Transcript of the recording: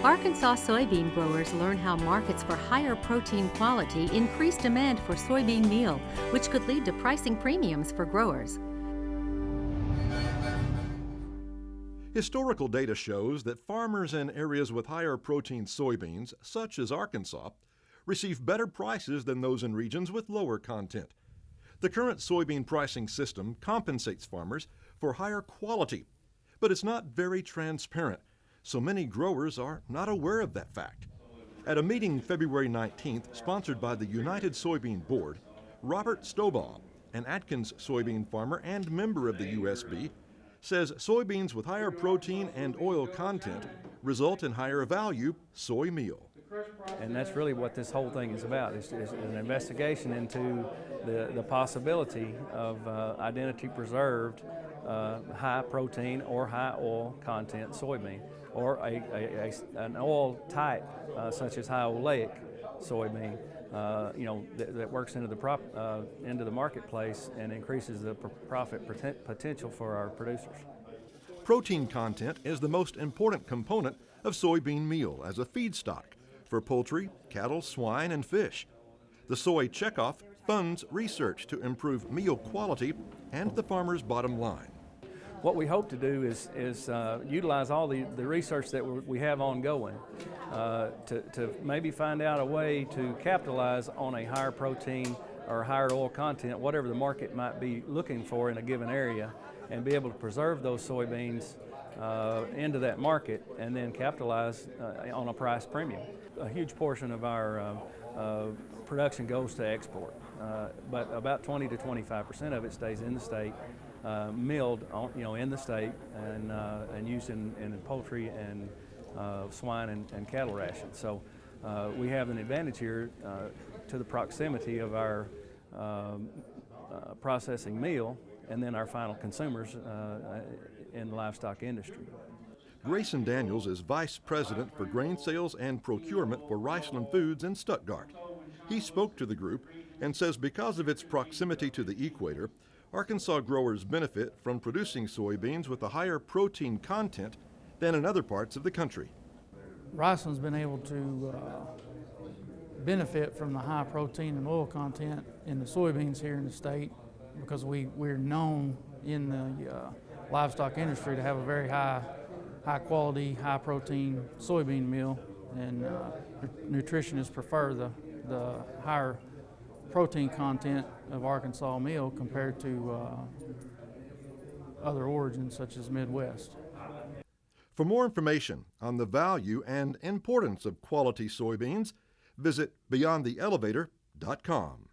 Arkansas soybean growers learn how markets for higher protein quality increase demand for soybean meal, which could lead to pricing premiums for growers. Historical data shows that farmers in areas with higher protein soybeans, such as Arkansas, receive better prices than those in regions with lower content. The current soybean pricing system compensates farmers for higher quality, but it's not very transparent, so many growers are not aware of that fact. At a meeting February 19th, sponsored by the United Soybean Board, Robert Stobaugh, an Atkins soybean farmer and member of the USB, says soybeans with higher protein and oil content result in higher value soy meal. And that's really what this whole thing is about, is an investigation into the possibility of identity preserved high protein or high oil content soybean, or an oil type such as high oleic soybean, that works into the marketplace and increases the profit potential for our producers. Protein content is the most important component of soybean meal as a feedstock for poultry, cattle, swine, and fish. The Soy Checkoff funds research to improve meal quality and the farmer's bottom line. What we hope to do is utilize all the research that we have ongoing to maybe find out a way to capitalize on a higher protein or higher oil content, whatever the market might be looking for in a given area, and be able to preserve those soybeans into that market and then capitalize on a price premium. A huge portion of our production goes to export, but about 20 to 25% of it stays in the state, milled in the state and used in poultry and swine and cattle rations. So we have an advantage here to the proximity of our processing meal and then our final consumers in the livestock industry. Grayson Daniels is Vice President for Grain Sales and Procurement for Riceland Foods in Stuttgart. He spoke to the group and says because of its proximity to the equator, Arkansas growers benefit from producing soybeans with a higher protein content than in other parts of the country. Riceland's been able to benefit from the high protein and oil content in the soybeans here in the state because we're known in the livestock industry to have a very high quality, high protein soybean meal, and nutritionists prefer the higher protein content of Arkansas meal compared to other origins such as Midwest. For more information on the value and importance of quality soybeans, visit beyondtheelevator.com.